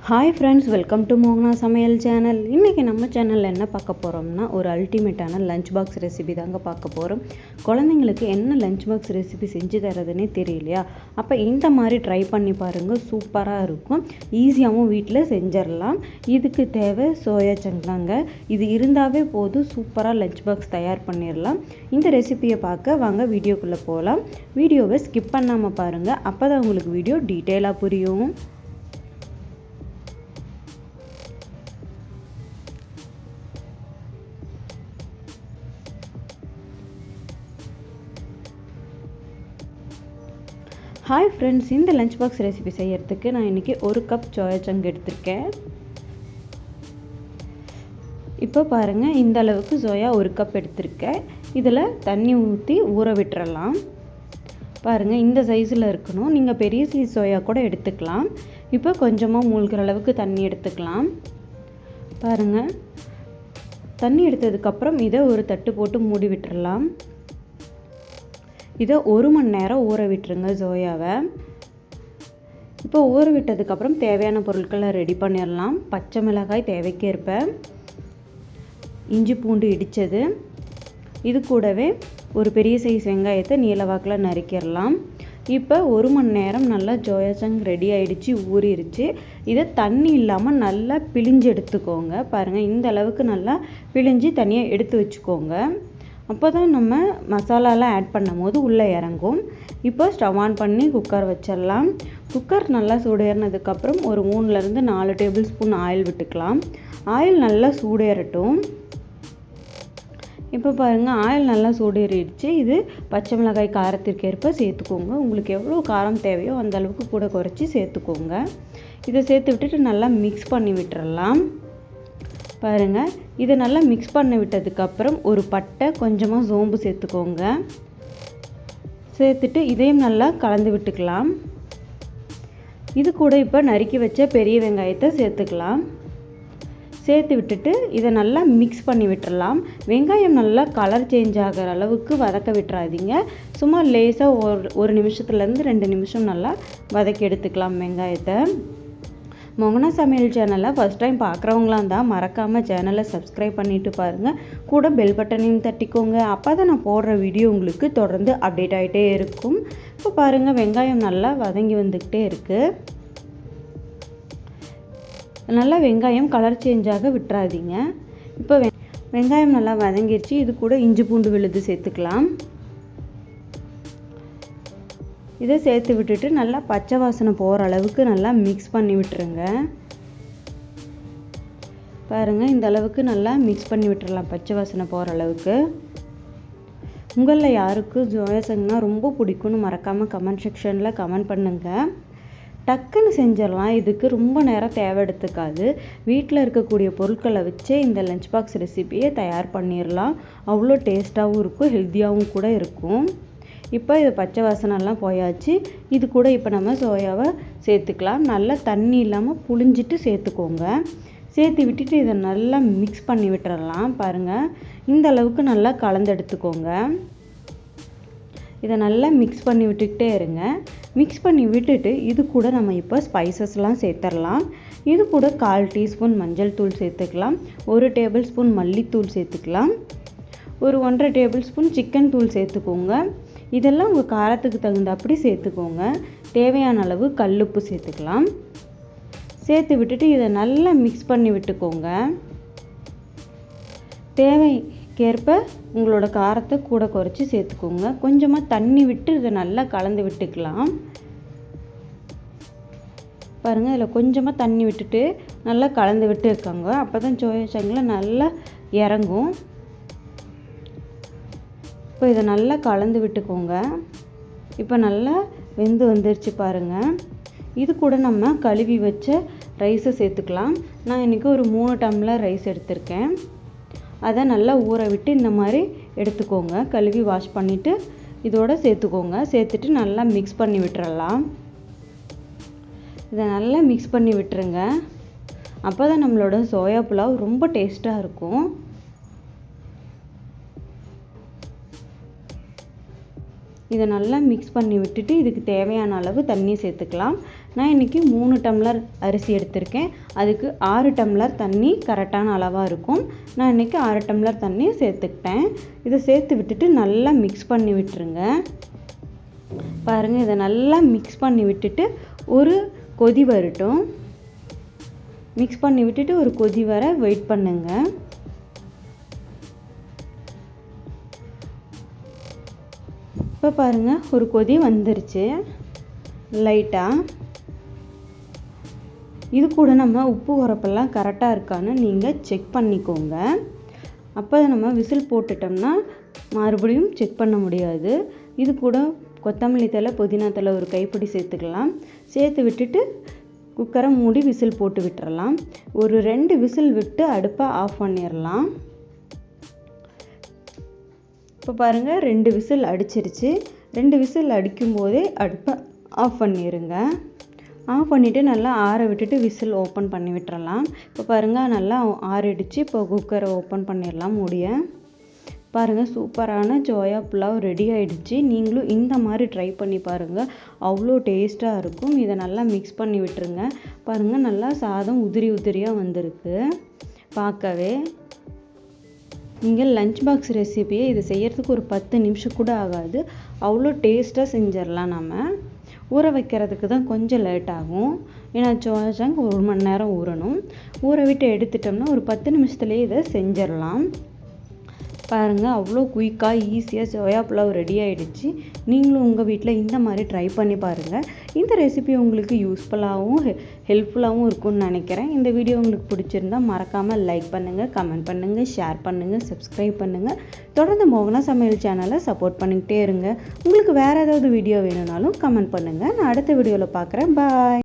Hi friends, welcome to மோகனா சமையல் channel. இன்றைக்கி நம்ம சேனலில் என்ன பார்க்க போகிறோம்னா, ஒரு அல்டிமேட்டான லஞ்ச் பாக்ஸ் ரெசிபி தாங்க பார்க்க போகிறோம். குழந்தைங்களுக்கு என்ன லஞ்ச் பாக்ஸ் ரெசிபி செஞ்சு தரதுன்னே தெரியலையா? அப்போ இந்த மாதிரி ட்ரை பண்ணி பாருங்கள், சூப்பராக இருக்கும். ஈஸியாகவும் வீட்டில் செஞ்சிடலாம். இதுக்கு தேவை சோயா சங்க் தாங்க. இது இருந்தாவே போதும், சூப்பராக லஞ்ச் பாக்ஸ் தயார் பண்ணிடலாம். இந்த ரெசிபியை பார்க்க வாங்க வீடியோக்குள்ளே போகலாம். வீடியோவை ஸ்கிப் பண்ணாமல் பாருங்கள், அப்போ தான் உங்களுக்கு வீடியோ டீட்டெயிலாக புரியும். ஹாய் ஃப்ரெண்ட்ஸ், இந்த லஞ்ச் பாக்ஸ் ரெசிபி செய்யறதுக்கு நான் இன்றைக்கி 1 கப் சோயா சங்க் எடுத்திருக்கேன். இப்போ பாருங்கள், இந்த அளவுக்கு சோயா 1 கப் எடுத்திருக்கேன். இதில் தண்ணி ஊற்றி ஊற விட்டுறலாம். பாருங்கள், இந்த சைஸில் இருக்கணும். நீங்கள் பெரிய சைஸ் சோயா கூட எடுத்துக்கலாம். இப்போ கொஞ்சமாக மூழ்கிற அளவுக்கு தண்ணி எடுத்துக்கலாம். பாருங்கள், தண்ணி எடுத்ததுக்கப்புறம் இதை ஒரு தட்டு போட்டு மூடி விட்டுறலாம். இதை 1 மணி நேரம் ஊற விட்டுருங்க சோயாவை. இப்போ ஊற விட்டதுக்கப்புறம் தேவையான பொருட்களை ரெடி பண்ணிடலாம். பச்சை மிளகாய் தேவைக்கேற்ப, இஞ்சி பூண்டு இடித்தது, இது கூடவே ஒரு பெரிய சைஸ் வெங்காயத்தை நீளவாக்கில் நறுக்கிடலாம். இப்போ 1 மணி நேரம் நல்லா சோயா சங்க் ரெடி ஆகிடுச்சு, ஊறிடுச்சு. இதை தண்ணி இல்லாமல் நல்லா பிழிஞ்சு எடுத்துக்கோங்க. பாருங்கள், இந்த அளவுக்கு நல்லா பிழிஞ்சு தனியாக எடுத்து வச்சுக்கோங்க. அப்போ தான் நம்ம மசாலாலாம் ஆட் பண்ணும் போது உள்ளே இறங்கும். இப்போ ஸ்டவ் ஆன் பண்ணி குக்கர் வச்சிடலாம். குக்கர் நல்லா சூடேறினதுக்கப்புறம் ஒரு 3லேருந்து 4 டேபிள் ஸ்பூன் ஆயில் விட்டுக்கலாம். ஆயில் நல்லா சூடேறட்டும். இப்போ பாருங்கள், ஆயில் நல்லா சூடேறிடுச்சு. இது பச்சை மிளகாய் காரத்திற்கேற்ப சேர்த்துக்கோங்க. உங்களுக்கு எவ்வளோ காரம் தேவையோ அந்த அளவுக்கு கூட குறைச்சி சேர்த்துக்கோங்க. இதை சேர்த்து விட்டுட்டு நல்லா மிக்ஸ் பண்ணி விட்டுறலாம். பாருங்கள், இதை நல்லா மிக்ஸ் பண்ணி விட்டதுக்கப்புறம் ஒரு பட்டை, கொஞ்சமாக சோம்பு சேர்த்துக்கோங்க. சேர்த்துட்டு இதையும் நல்லா கலந்து விட்டுக்கலாம். இது கூட இப்போ நறுக்கி வச்ச பெரிய வெங்காயத்தை சேர்த்துக்கலாம். சேர்த்து விட்டுட்டு இதை நல்லா மிக்ஸ் பண்ணி விட்டுறலாம். வெங்காயம் நல்லா கலர் சேஞ்ச் ஆகிற அளவுக்கு வதக்க விட்டுறாதீங்க. சும்மா லேசாக ஒரு நிமிஷத்துலேருந்து 2 நிமிஷம் நல்லா வதக்கி எடுத்துக்கலாம் வெங்காயத்தை. மோகனா சமையல் சேனலை ஃபஸ்ட் டைம் பார்க்குறவங்களாம் இருந்தால் மறக்காமல் சேனலை சப்ஸ்கிரைப் பண்ணிவிட்டு பாருங்கள். கூட பெல் பட்டனையும் தட்டிக்கோங்க. அப்போ தான் நான் போடுற வீடியோ உங்களுக்கு தொடர்ந்து அப்டேட் ஆகிட்டே இருக்கும். இப்போ பாருங்கள், வெங்காயம் நல்லா வதங்கி வந்துக்கிட்டே இருக்குது. நல்லா வெங்காயம் கலர் சேஞ்சாக விட்டுறாதீங்க. இப்போ வெங்காயம் நல்லா வதங்கிடுச்சு. இது கூட இஞ்சி பூண்டு விழுது சேர்த்துக்கலாம். இதை சேர்த்து விட்டுட்டு நல்லா பச்சை வாசனை போகிற அளவுக்கு நல்லா மிக்ஸ் பண்ணி விட்டுருங்க. பாருங்கள், இந்த அளவுக்கு நல்லா மிக்ஸ் பண்ணி விட்டுறலாம், பச்சை வாசனை போகிற அளவுக்கு. உங்களில் யாருக்கு சோயா சங்க்னா ரொம்ப பிடிக்கும்னு மறக்காமல் கமெண்ட் செக்ஷனில் கமெண்ட் பண்ணுங்கள். டக்குன்னு செஞ்சிடலாம். இதுக்கு ரொம்ப நேரம் தேவை எடுத்துக்காது. வீட்டில் இருக்கக்கூடிய பொருட்களை வச்சே இந்த லஞ்ச் பாக்ஸ் ரெசிபியை தயார் பண்ணிடலாம். அவ்வளோ டேஸ்ட்டாகவும் இருக்கும், ஹெல்த்தியாகவும் கூட இருக்கும். இப்போ இது பச்சை வாசனைலாம் போயாச்சு. இது கூட இப்போ நம்ம சோயாவை சேர்த்துக்கலாம். நல்லா தண்ணி இல்லாமல் புழிஞ்சிட்டு சேர்த்துக்கோங்க. சேர்த்து விட்டுட்டு இதை நல்லா மிக்ஸ் பண்ணி விட்டுறலாம். பாருங்கள், இந்த அளவுக்கு நல்லா கலந்து எடுத்துக்கோங்க. இதை நல்லா மிக்ஸ் பண்ணி விட்டுக்கிட்டே இருங்க. மிக்ஸ் பண்ணி விட்டுட்டு இது கூட நம்ம இப்போ ஸ்பைசஸ்லாம் சேர்த்துடலாம். இது கூட 1/4 டீஸ்பூன் மஞ்சள் தூள் சேர்த்துக்கலாம். 1 டேபிள் ஸ்பூன் மல்லித்தூள் சேர்த்துக்கலாம். ஒரு 1/2 டேபிள் ஸ்பூன் சிக்கன் தூள் சேர்த்துக்கோங்க. இதெல்லாம் உங்கள் காரத்துக்கு தகுந்தபடி சேர்த்துக்கோங்க. தேவையான அளவு கல்லுப்பு சேர்த்துக்கலாம். சேர்த்து விட்டுட்டு இதை நல்லா மிக்ஸ் பண்ணி விட்டுக்கோங்க. தேவைக்கேற்ப உங்களோட காரத்தை கூட குறைச்சி சேர்த்துக்கோங்க. கொஞ்சமாக தண்ணி விட்டு இதை நல்லா கலந்து விட்டுக்கலாம். பாருங்கள், இதில் கொஞ்சமாக தண்ணி விட்டுட்டு நல்லா கலந்து விட்டு இருக்காங்க. அப்போ தான் சோயா சங்கில் நல்லா இறங்கும். இப்போ இதை நல்லா கலந்து விட்டுக்கோங்க. இப்போ நல்லா வெந்து வந்துருச்சு பாருங்கள். இது கூட நம்ம கழுவி வச்ச ரைஸை சேர்த்துக்கலாம். நான் இன்றைக்கி ஒரு 3 டம்ளர் ரைஸ் எடுத்திருக்கேன். அதை நல்லா ஊற விட்டு இந்த மாதிரி எடுத்துக்கோங்க. கழுவி வாஷ் பண்ணிவிட்டு இதோட சேர்த்துக்கோங்க. சேர்த்துட்டு நல்லா மிக்ஸ் பண்ணி விட்டுறலாம். இதை நல்லா மிக்ஸ் பண்ணி விட்டுருங்க. அப்போ தான் நம்மளோட சோயா புலாவ் ரொம்ப டேஸ்ட்டாக இருக்கும். இதை நல்லா மிக்ஸ் பண்ணி விட்டுட்டு இதுக்கு தேவையான அளவு தண்ணி சேர்த்துக்கலாம். நான் இன்றைக்கி 3 டம்ளர் அரிசி எடுத்திருக்கேன். அதுக்கு 6 டம்ளர் தண்ணி கரெக்டான அளவாக இருக்கும். நான் இன்றைக்கி 6 டம்ளர் தண்ணி சேர்த்துக்கிட்டேன். இதை சேர்த்து விட்டுட்டு நல்லா மிக்ஸ் பண்ணி விட்டுருங்க. பாருங்கள், இதை நல்லா மிக்ஸ் பண்ணி விட்டுட்டு ஒரு கொதி வரட்டும். மிக்ஸ் பண்ணி விட்டுட்டு ஒரு கொதி வர வெயிட் பண்ணுங்க. இப்போ பாருங்கள், ஒரு கொதி வந்துருச்சு லைட்டாக. இது கூட நம்ம உப்பு உரப்பெல்லாம் கரெக்டாக இருக்கான்னு நீங்கள் செக் பண்ணிக்கோங்க. அப்போ நம்ம விசில் போட்டுட்டோம்னா மறுபடியும் செக் பண்ண முடியாது. இது கூட கொத்தமல்லி தழை, புதினா தழை ஒரு கைப்பிடி சேர்த்துக்கலாம். சேர்த்து விட்டுட்டு குக்கரை மூடி விசில் போட்டு விட்டுறலாம். ஒரு 2 விசில் விட்டு அடுப்பை ஆஃப் பண்ணிடலாம். இப்போ பாருங்கள், 2 விசில் அடிச்சிருச்சு. 2 விசில் அடிக்கும் போதே அடுப்பை ஆஃப் பண்ணிடுங்க. ஆஃப் பண்ணிவிட்டு நல்லா ஆற விட்டுட்டு விசில் ஓப்பன் பண்ணி விட்டுறலாம். இப்போ பாருங்கள், நல்லா ஆறிடுச்சு. இப்போ குக்கரை ஓப்பன் பண்ணிடலாம் மூடிய. பாருங்கள், சூப்பரான ஜோயா புலாவ் ரெடி ஆகிடுச்சு. நீங்களும் இந்த மாதிரி ட்ரை பண்ணி பாருங்கள், அவ்வளோ டேஸ்ட்டாக இருக்கும். இதை நல்லா மிக்ஸ் பண்ணி விட்டுருங்க. பாருங்கள், நல்லா சாதம் உதிரி உதிரியாக வந்திருக்கு பார்க்கவே. நீங்கள் லஞ்ச் பாக்ஸ் ரெசிபியை இது செய்கிறதுக்கு ஒரு 10 நிமிஷம் கூட ஆகாது. அவ்வளோ டேஸ்ட்டாக செஞ்சிடலாம். நம்ம ஊற வைக்கிறதுக்கு தான் கொஞ்சம் லேட் ஆகும். ஏன்னா சோயா சங்க் 1 மணி நேரம் ஊறணும். ஊற விட்டு எடுத்துட்டோம்னா ஒரு 10 நிமிஷத்துலேயே இதை செஞ்சிடலாம். பாருங்கள், அவ்வளோ குயிக்காக ஈஸியாக சோயா புலாவ் ரெடி ஆகிடுச்சு. நீங்களும் உங்கள் வீட்டில் இந்த மாதிரி ட்ரை பண்ணி பாருங்கள். இந்த ரெசிபி உங்களுக்கு யூஸ்ஃபுல்லாகவும் ஹெல்ப்ஃபுல்லாகவும் இருக்கும்னு நினைக்கிறேன். இந்த வீடியோ உங்களுக்கு பிடிச்சிருந்தா மறக்காமல் லைக் பண்ணுங்கள், கமெண்ட் பண்ணுங்கள், ஷேர் பண்ணுங்கள், சப்ஸ்கிரைப் பண்ணுங்கள். தொடர்ந்து மோகனா சமையல் சேனலை சப்போர்ட் பண்ணிக்கிட்டே இருங்க. உங்களுக்கு வேறு ஏதாவது வீடியோ வேணும்னாலும் கமெண்ட் பண்ணுங்கள். நான் அடுத்த வீடியோவில் பார்க்குறேன். பாய்.